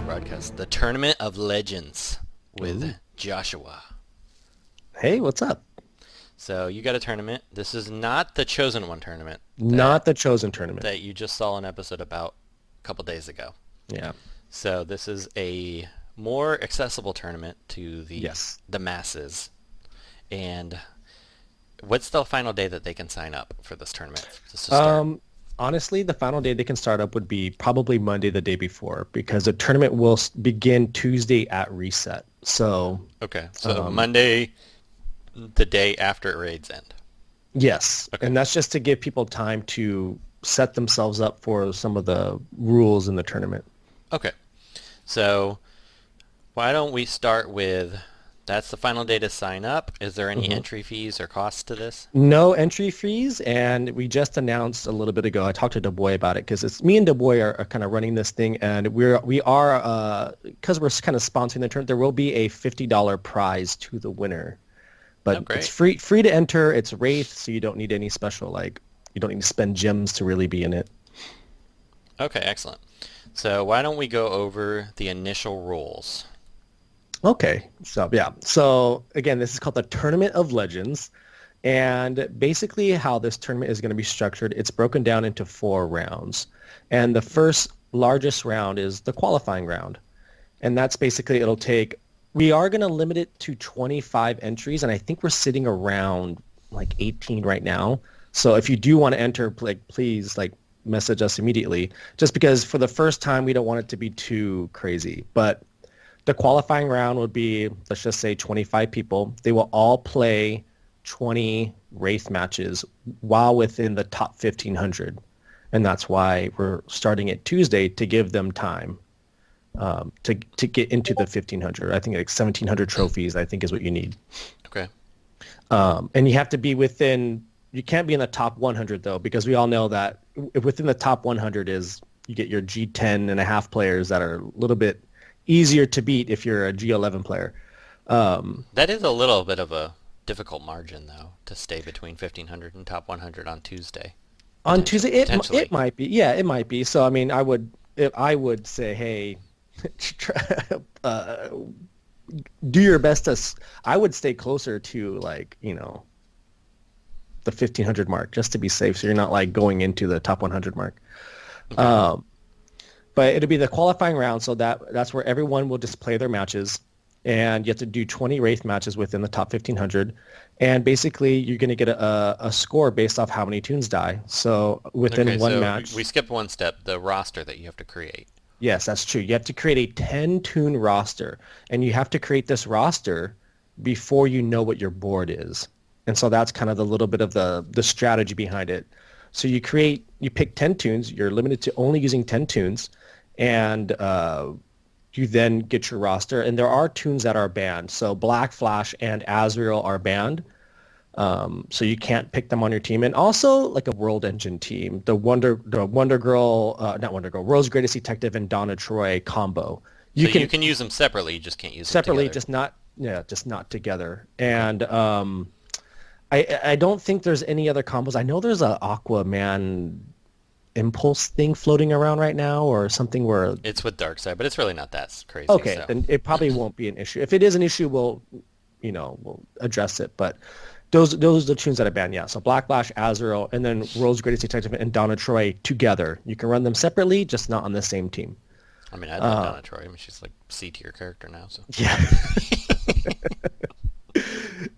broadcast, the Tournament of Legends with Ooh. Joshua. Hey, what's up? So you got a tournament. This is not the Chosen One tournament that Not the Chosen tournament. that you just saw an episode about a couple days ago. Yeah. So this is a more accessible tournament to Yes. the masses. And what's the final day that they can sign up for this tournament just to start? Honestly, the final day they can start up would be probably Monday the day before because the tournament will begin Tuesday at reset. So, Okay, so Monday, the day after raids end. yes. Okay. And that's just to give people time to set themselves up for some of the rules in the tournament. Okay. So why don't we start with, that's the final day to sign up. Is there any Mhm. entry fees or costs to this? No entry fees, and we just announced a little bit ago. I talked to Dubois about it because it's me and Dubois are kind of running this thing, and we are because we're kind of sponsoring the tournament. There will be a $50 prize to the winner, but Oh, great. it's free to enter. It's Wraith, so you don't need any special you don't need to spend gems to really be in it. Okay, excellent. So why don't we go over the initial rules? Okay, so yeah. So again, this is called the Tournament of Legends. And basically how this tournament is going to be structured, it's broken down into 4 rounds. And the first largest round is the qualifying round. And that's basically, we are going to limit it to 25 entries. And I think we're sitting around like 18 right now. So if you do want to enter, please message us immediately. Just because for the first time, we don't want it to be too crazy. But the qualifying round would be, let's just say 25 people. They will all play 20 Wraith matches while within the top 1,500. And that's why we're starting it Tuesday to give them time to get into the 1,500. I think like 1,700 trophies, I think is what you need. Okay. And you have to be you can't be in the top 100 though, because we all know that within the top 100 you get your G10 and a half players that are a little bit easier to beat if you're a G11 player. That is a little bit of a difficult margin, though, to stay between 1,500 and top 100 on Tuesday. On Tuesday, Potentially. it might be. Yeah, it might be. So, I mean, I would say, hey, uh, do your best I would stay closer to the 1,500 mark just to be safe. So you're not going into the top 100 mark. Okay. But it'll be the qualifying round. So that's where everyone will just play their matches. And you have to do 20 Wraith matches within the top 1,500. And basically, you're going to get a score based off how many tunes die. So within Okay, one so match... we skipped one step, the roster that you have to create. Yes, that's true. You have to create a 10-tune roster. And you have to create this roster before you know what your board is. And so that's kind of the little bit of the strategy behind it. So you pick 10 tunes. You're limited to only using 10 tunes. And you then get your roster. And there are tunes that are banned. So Black Flash and Azrael are banned. So you can't pick them on your team. And also like a World Engine team, the Wonder Girl, not Wonder Girl, Rose Greatest Detective and Donna Troy combo. You can use them separately, you just can't use them separately, together. just not together. And I don't think there's any other combos. I know there's a Aquaman impulse thing floating around right now or something where... It's with Darkseid, but it's really not that crazy. Okay, So. then it probably won't be an issue. If it is an issue, we'll address it. But those are the tunes that are banned, yeah. So Black Flash, Azrael, and then World's Greatest Detective and Donna Troy together. You can run them separately, just not on the same team. I mean, I love Donna Troy. I mean, she's like C-tier character now, so. Yeah.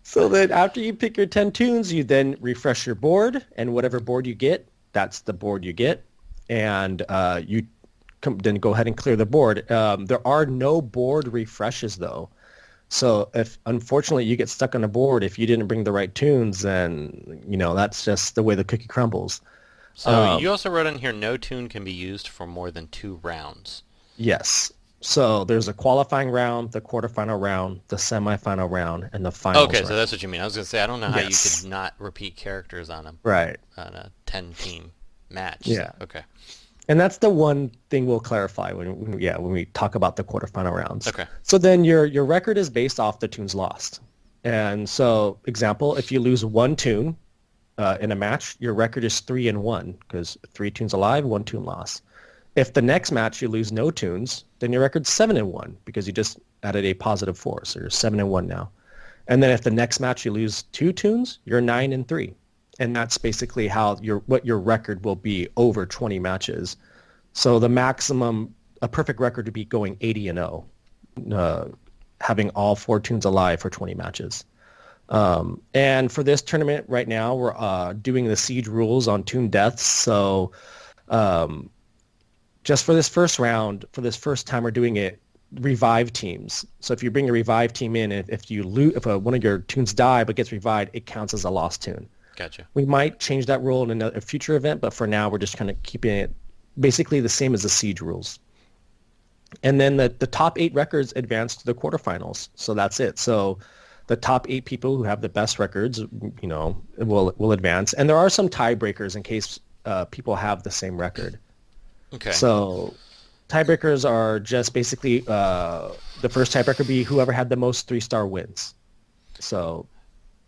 So then after you pick your 10 tunes, you then refresh your board, and whatever board you get, that's the board you get. And you then go ahead and clear the board. There are no board refreshes, though. So if, unfortunately, you get stuck on a board, if you didn't bring the right tunes, then, that's just the way the cookie crumbles. So you also wrote in here, no tune can be used for more than 2 rounds. Yes. So there's a qualifying round, the quarterfinal round, the semifinal round, and the finals Okay, round. so that's what you mean. I was going to say, I don't know how Yes. you could not repeat characters on Right. a 10-team match. Yeah. So, okay. And that's the one thing we'll clarify when we talk about the quarterfinal rounds. Okay. So then your record is based off the tunes lost. And so, example, if you lose 1 tune in a match, your record is 3-1 because 3 tunes alive, 1 tune lost. If the next match you lose no tunes, then your record's 7-1 because you just added a +4, so you're 7-1 now. And then if the next match you lose 2 tunes, you're 9-3. And that's basically what your record will be over 20 matches. So the maximum, a perfect record would be going 80-0, having all 4 tunes alive for 20 matches. And for this tournament right now, we're doing the siege rules on tune deaths. So just for this first round, for this first time we're doing it, revive teams. So if you bring a revive team in, if one of your tunes die but gets revived, it counts as a lost tune. Gotcha. We might change that rule in a future event, but for now we're just kind of keeping it basically the same as the siege rules. And then the top 8 records advance to the quarterfinals. So that's it. So the top 8 people who have the best records, will advance. And there are some tiebreakers in case people have the same record. Okay. So tiebreakers are just basically the first tiebreaker be whoever had the most 3-star wins. So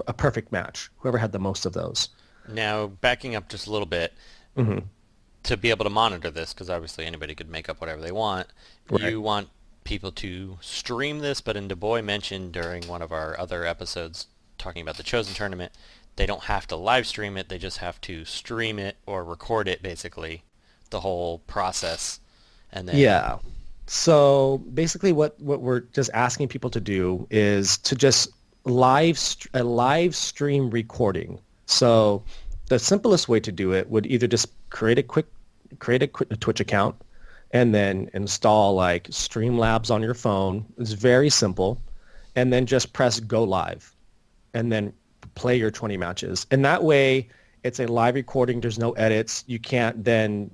a perfect match, whoever had the most of those. Now, backing up just a little bit, to be able to monitor this, because obviously anybody could make up whatever they want, Right. you want people to stream this, but Du Bois mentioned during one of our other episodes talking about the Chosen Tournament, they don't have to live stream it, they just have to stream it or record it, basically, the whole process. And then Yeah. So basically what we're just asking people to do is to just live stream recording. So the simplest way to do it would either just create a Twitch account and then install like Streamlabs on your phone. It's very simple. And then just press go live and then play your 20 matches. And that way it's a live recording. There's no edits. You can't then,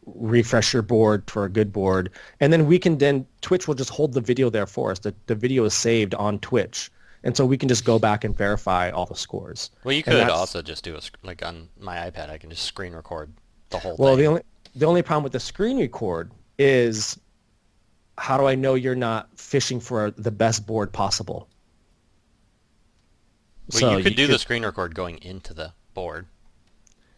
refresh your board for a good board. And then Twitch will just hold the video there for us. The video is saved on Twitch. And so we can just go back and verify all the scores. Well, you could also just do like on my iPad, I can just screen record the whole Well, thing. the only problem with the screen record is how do I know you're not fishing for the best board possible? Well, So you could do the screen record going into the board.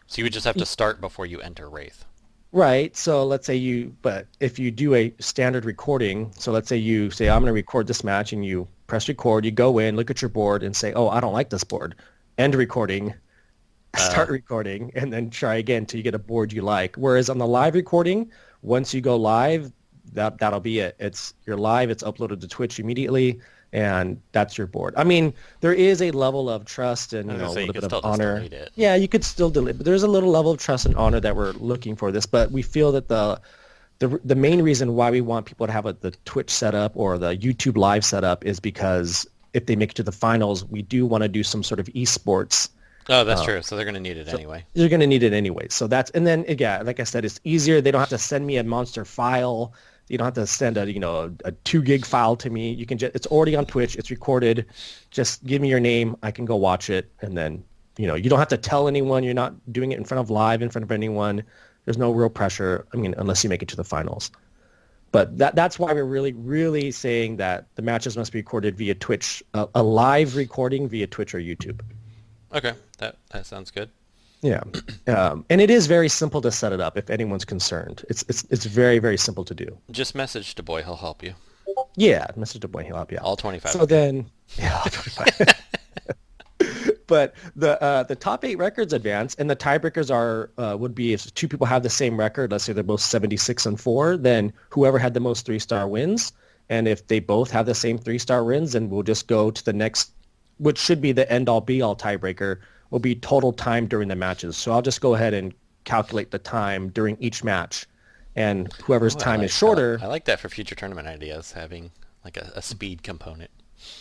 So you would just have to start before you enter Wraith. Right. So let's say but if you do a standard recording, so let's say you say, I'm going to record this match and you press record, you go in, look at your board and say, oh, I don't like this board. End recording, start recording, and then try again until you get a board you like. Whereas on the live recording, once you go live, that'll be it. You're live, it's uploaded to Twitch immediately, and that's your board. I mean, there is a level of trust and a little bit of honor. Yeah, you could still delete, but there's a little level of trust and honor that we're looking for this. But we feel that the main reason why we want people to have the Twitch setup or the YouTube live setup is because if they make it to the finals, we do want to do some sort of esports. Oh, that's true. So they're going to need it anyway. You're going to need it anyway. So and then again, like I said, it's easier. They don't have to send me a monster file. You don't have to send a 2 gig file to me. You can it's already on Twitch. It's recorded. Just give me your name. I can go watch it. And then, you don't have to tell anyone. You're not doing it in front of anyone. There's no real pressure. I mean, unless you make it to the finals. But that's why we're really, really saying that the matches must be recorded via Twitch, a live recording via Twitch or YouTube. Okay, that sounds good. Yeah, and it is very simple to set it up if anyone's concerned. It's very, very simple to do. Just message Du Bois, he'll help you. Yeah, Mr. Du Bois, he'll help you out. All 25. So then, yeah, all 25. But the top 8 records advance, and the tiebreakers would be if 2 people have the same record. Let's say they're both 76-4, then whoever had the most 3-star wins. And if they both have the same 3-star wins, then we'll just go to the next, which should be the end-all be-all tiebreaker, will be total time during the matches. So I'll just go ahead and calculate the time during each match, and whoever's time is shorter. I like that for future tournament ideas, having like a speed component.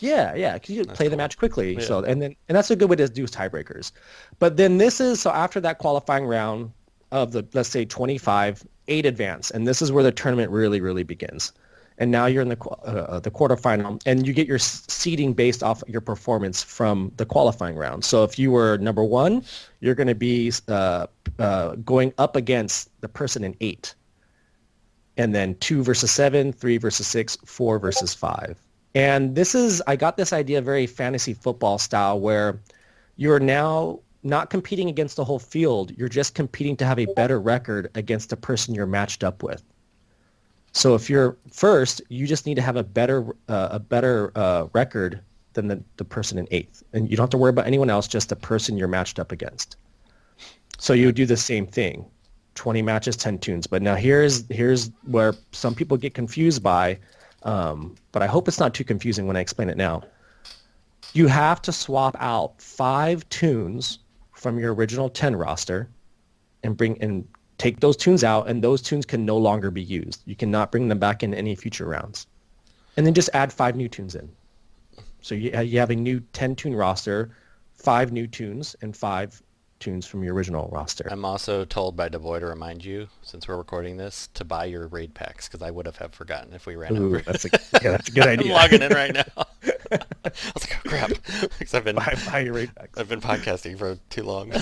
Yeah, because you play the match quickly. Yeah. So and that's a good way to do tiebreakers. But then so after that qualifying round of the, let's say 25, 8 advance, and this is where the tournament really, really begins. And now you're in the quarterfinal, and you get your seeding based off your performance from the qualifying round. So if you were number 1, you're going to be going up against the person in 8, and then 2 versus 7, 3 versus 6, 4 versus 5. And I got this idea very fantasy football style where you're now not competing against the whole field. You're just competing to have a better record against the person you're matched up with. So if you're first, you just need to have a better record than the person in eighth. And you don't have to worry about anyone else, just the person you're matched up against. So you would do the same thing, 20 matches, 10 tunes. But now here's where some people get confused by, but I hope it's not too confusing when I explain it now. You have to swap out 5 tunes from your original 10 roster and take those tunes out, and those tunes can no longer be used. You cannot bring them back in any future rounds. And then just add 5 new tunes in. So you have a new 10-tune roster, 5 new tunes, and 5 tunes from your original roster. I'm also told by DeBoy to remind you, since we're recording this, to buy your raid packs, because I would have forgotten if we ran over. That's a good idea. I'm logging in right now. I was like, oh crap, because I've been buy your raid packs. I've been podcasting for too long.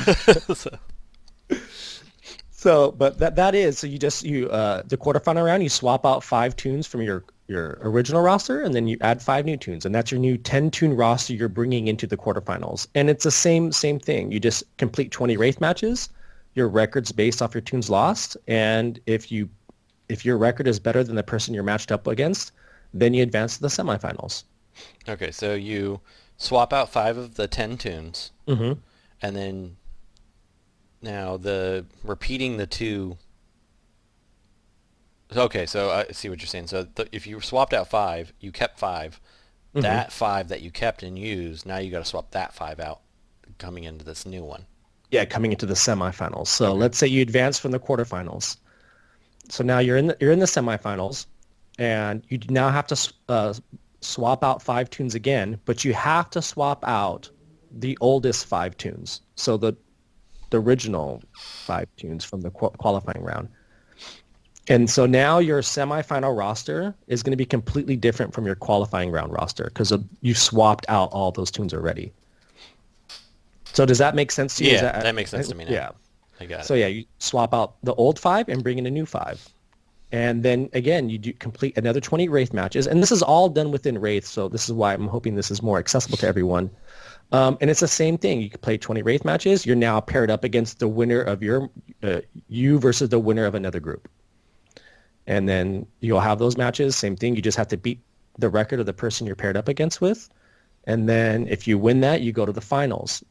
So, but that is, so you the quarterfinal round, you swap out 5 tunes from your original roster, and then you add 5 new tunes, and that's your new 10-tune roster you're bringing into the quarterfinals. And it's the same thing. You just complete 20 Wraith matches. Your record's based off your tunes lost, and if your record is better than the person you're matched up against, then you advance to the semifinals. Okay, so you swap out 5 of the 10 tunes, Mm-hmm. and then now repeating the 2. Okay, so I see what you're saying. So if you swapped out 5, you kept 5. Mm-hmm. That 5 that you kept and used, now you got to swap that 5 out coming into this new one. Yeah, coming into the semifinals. So okay. Let's say you advance from the quarterfinals. So now you're in the semifinals, and you now have to swap out 5 tunes again, but you have to swap out the oldest 5 tunes. So the original 5 tunes from the qualifying round. And so now your semifinal roster is going to be completely different from your qualifying round roster because you swapped out all those tunes already. So does that make sense to you? Yeah, that makes sense to me now. Yeah. I got it. So yeah, you swap out the old 5 and bring in a new 5. And then again, you do complete another 20 Wraith matches. And this is all done within Wraith, so this is why I'm hoping this is more accessible to everyone. And it's the same thing. You can play 20 Wraith matches. You're now paired up against the winner of you versus the winner of another group. And then you'll have those matches. Same thing. You just have to beat the record of the person you're paired up against with. And then if you win that, you go to the finals.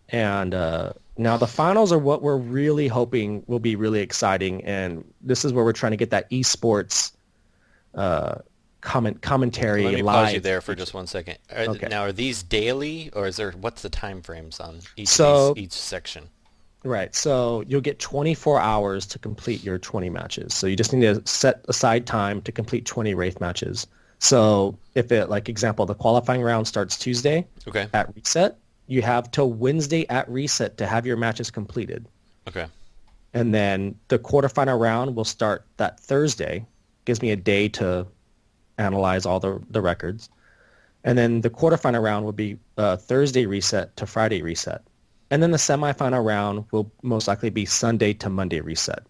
And now the finals are what we're really hoping will be really exciting. And this is where we're trying to get that esports commentary Let me live. pause you there for just one second. Okay. Now, are these daily, or what's the time frames on each section? Right. So you'll get 24 hours to complete your 20 matches. So you just need to set aside time to complete 20 Wraith matches. So if example, the qualifying round starts Tuesday at reset, you have till Wednesday at reset to have your matches completed. Okay. And then the quarterfinal round will start that Thursday. Gives me a day to analyze all the records. And then the quarterfinal round will be Thursday reset to Friday reset. And then the semifinal round will most likely be Sunday to Monday reset.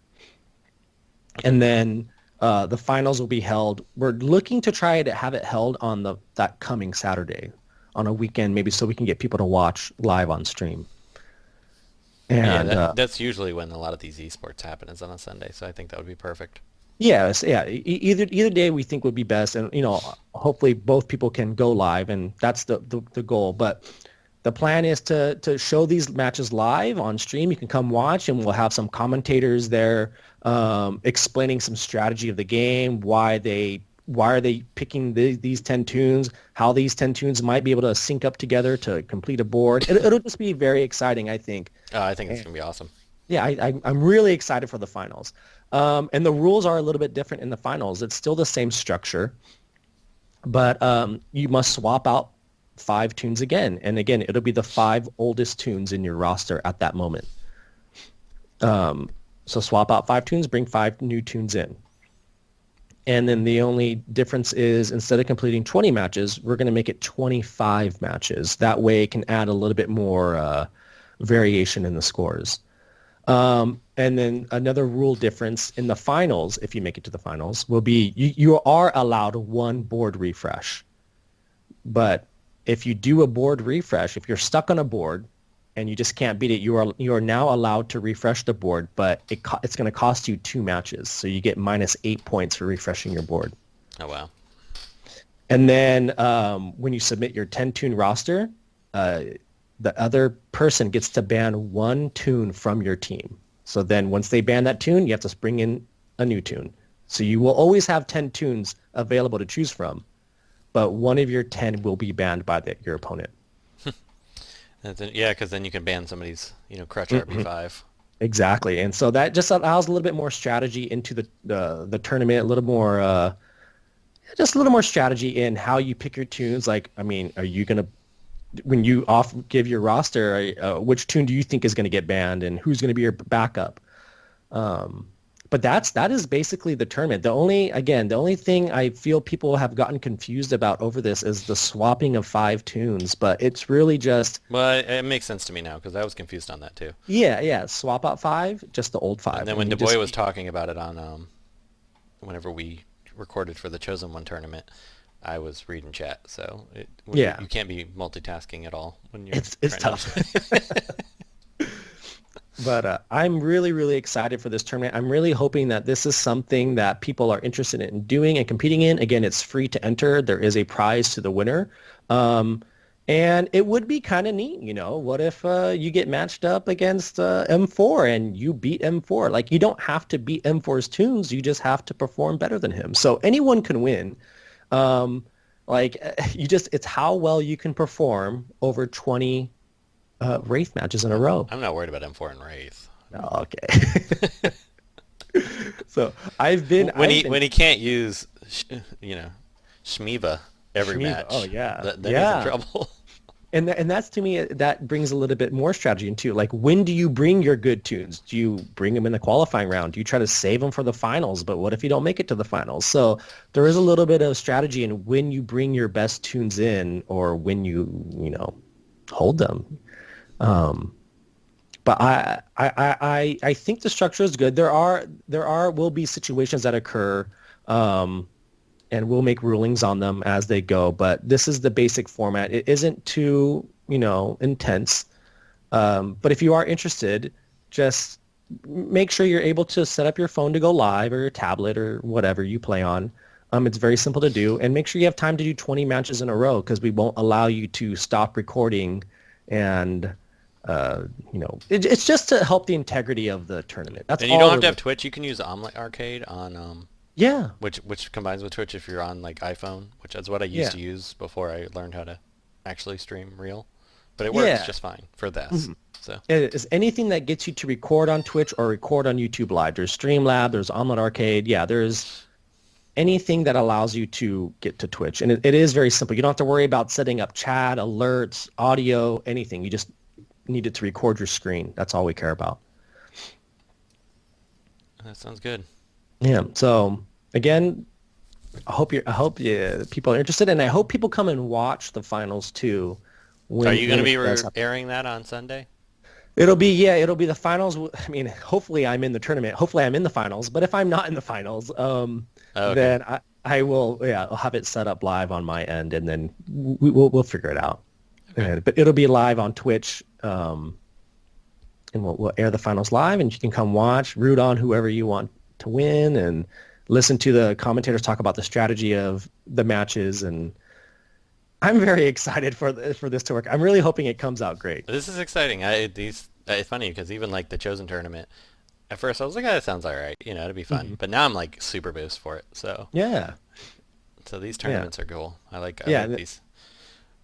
And then the finals will be held. We're looking to try to have it held on that coming Saturday on a weekend, maybe so we can get people to watch live on stream. And that's usually when a lot of these esports happen, is on a Sunday. So I think that would be perfect. Yes, yeah. Either day we think would be best, and hopefully both people can go live, and that's the goal. But the plan is to show these matches live on stream. You can come watch, and we'll have some commentators there explaining some strategy of the game, why are they picking these 10 tunes, how these 10 tunes might be able to sync up together to complete a board. It'll just be very exciting, I think. I think it's going to be awesome. Yeah, I'm really excited for the finals. And the rules are a little bit different in the finals. It's still the same structure, but you must swap out 5 tunes again. And again, it'll be the 5 oldest tunes in your roster at that moment. So swap out 5 tunes, bring 5 new tunes in. And then the only difference is instead of completing 20 matches, we're going to make it 25 matches. That way it can add a little bit more variation in the scores. And then another rule difference in the finals, if you make it to the finals, will be you are allowed 1 board refresh. But if you do a board refresh, if you're stuck on a board and you just can't beat it, you are now allowed to refresh the board, but it's going to cost you 2 matches. So you get -8 points for refreshing your board. Oh, wow. And then when you submit your 10-tune roster, the other person gets to ban 1 tune from your team. So then once they ban that tune, you have to bring in a new tune. So you will always have 10 tunes available to choose from, but one of your 10 will be banned by your opponent. Yeah, because then you can ban somebody's, crutch RB5. Exactly. And so that just allows a little bit more strategy into the tournament, a little more, just a little more strategy in how you pick your tunes. Like, I mean, are you going to, when you give your roster, which tune do you think is going to get banned and who's going to be your backup? But that is basically the tournament. The only thing I feel people have gotten confused about over this is the swapping of 5 tunes, but it's really just... Well, it makes sense to me now because I was confused on that too. Yeah, swap out 5, just the old 5. And then when DuBois was talking about it on, whenever we recorded for the Chosen One tournament, I was reading chat, so you can't be multitasking at all when you're... It's tough. But I'm really, really excited for this tournament. I'm really hoping that this is something that people are interested in doing and competing in. Again, it's free to enter. There is a prize to the winner. And it would be kind of neat, What if you get matched up against M4 and you beat M4? Like, you don't have to beat M4's tunes. You just have to perform better than him. So anyone can win. It's how well you can perform over 20 Wraith matches in a row. I'm not worried about M4 and Wraith. Oh, okay. So I've been when he can't use Shmiva every match. Oh yeah, then he's in trouble. And that's, to me, that brings a little bit more strategy into, like, when do you bring your good tunes? Do you bring them in the qualifying round? Do you try to save them for the finals? But what if you don't make it to the finals? So there is a little bit of strategy in when you bring your best tunes in, or when you hold them. But I think the structure is good. Will be situations that occur, and we'll make rulings on them as they go. But this is the basic format. It isn't too intense. But if you are interested, just make sure you're able to set up your phone to go live, or your tablet, or whatever you play on. It's very simple to do, and make sure you have time to do 20 matches in a row, because we won't allow you to stop recording. And it's just to help the integrity of the tournament. That's and you don't have to have Twitch. You can use Omelet Arcade on which combines with Twitch if you're on like iPhone, which is what I used to use before I learned how to actually stream real. But it works just fine for this. Mm-hmm. So it is anything that gets you to record on Twitch or record on YouTube Live. There's Streamlab, there's Omelet Arcade. Yeah, there's anything that allows you to get to Twitch. And it is very simple. You don't have to worry about setting up chat, alerts, audio, anything. You just need it to record your screen. That's all we care about. That sounds good. Yeah. So again, I hope people are interested, and I hope people come and watch the finals too. Are you going to be airing that on Sunday? It'll be the finals. I mean, hopefully I'm in the tournament. Hopefully I'm in the finals. But if I'm not in the finals, then I will. Yeah, I'll have it set up live on my end, and then we'll figure it out. Okay. But it'll be live on Twitch, and we'll air the finals live, and you can come watch, root on whoever you want to win, and listen to the commentators talk about the strategy of the matches. And I'm very excited for this to work. I'm really hoping it comes out great. This is exciting. It's funny because even like the Chosen tournament, at first I was like, "Oh, that sounds all right. It'll be fun." Mm-hmm. But now I'm like super boost for it. So yeah. So these tournaments are cool. I like these.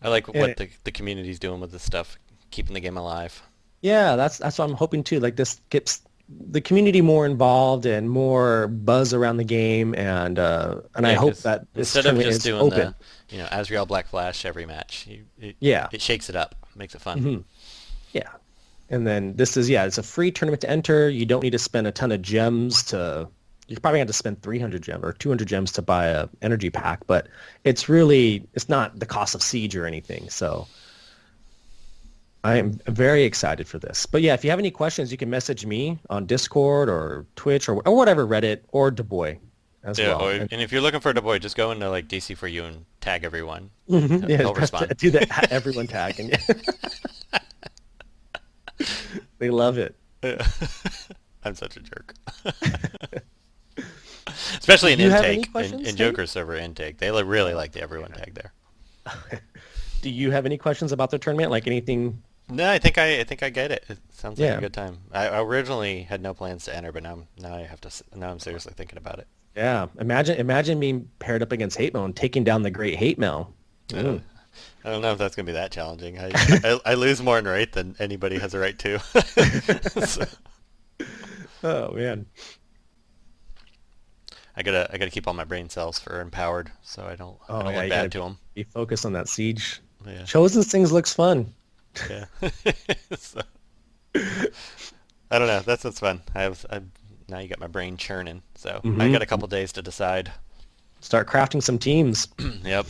I like what the community's doing with this stuff, keeping the game alive. Yeah, that's what I'm hoping too. Like, this gets the community more involved and more buzz around the game, and I hope that this instead of just is doing open. the Azrael Black Flash every match, it shakes it up, makes it fun. Mm-hmm. Yeah, and then this is it's a free tournament to enter. You don't need to spend a ton of gems to. You probably have to spend 300 gems or 200 gems to buy a energy pack, but it's not the cost of Siege or anything. So I am very excited for this. But yeah, if you have any questions, you can message me on Discord or Twitch or whatever, Reddit, or DuBois as well. And if you're looking for DuBois, just go into like DC for you and tag everyone. Mm-hmm. He'll respond. Do that everyone tagging. They love it. I'm such a jerk. Especially in Do you have any intake, questions, in Tate? Joker server intake. They really like the everyone tag there. Do you have any questions about the tournament? Like anything? No, I think I get it. It sounds like a Yeah. good time. I originally had no plans to enter, but now I'm seriously thinking about it. Yeah. Imagine being paired up against Hate Mail and taking down the great Hate Mail. Uh, Mm. I don't know if that's gonna be that challenging. I lose more in rate than anybody has a right to. So, Oh man. I gotta keep all my brain cells for empowered, so I Oh don't yeah, look you bad gotta to them. be focused on that siege. Yeah, Chosen things looks fun. yeah. So, I don't know. That's fun. Now you got my brain churning. So I got a Hmm. couple days to decide. Start crafting some teams. Yep.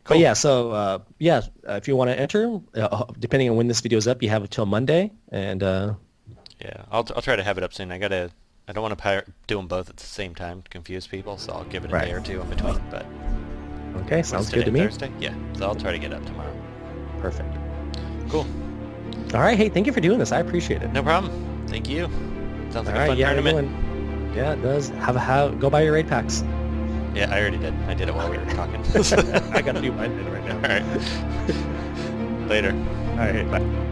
But Cool. yeah, so if you want to enter, depending on when this video is up, you have until Monday, and Yeah, I'll try to have it up soon. I don't want to do them both at the same time to confuse people, so I'll give it a Right. day or two in between. But okay, what's sounds today, good to me. Thursday? Yeah, so I'll try to get up tomorrow. Perfect. Cool. All right, hey, thank you for doing this. I appreciate it. No problem. Thank you. Sounds All like a right, fun yeah, tournament. everyone. Yeah, it does. Go buy your raid packs. Yeah, I already did. I did it while we were talking. I gotta do mine right now. All right. Later. All right, bye.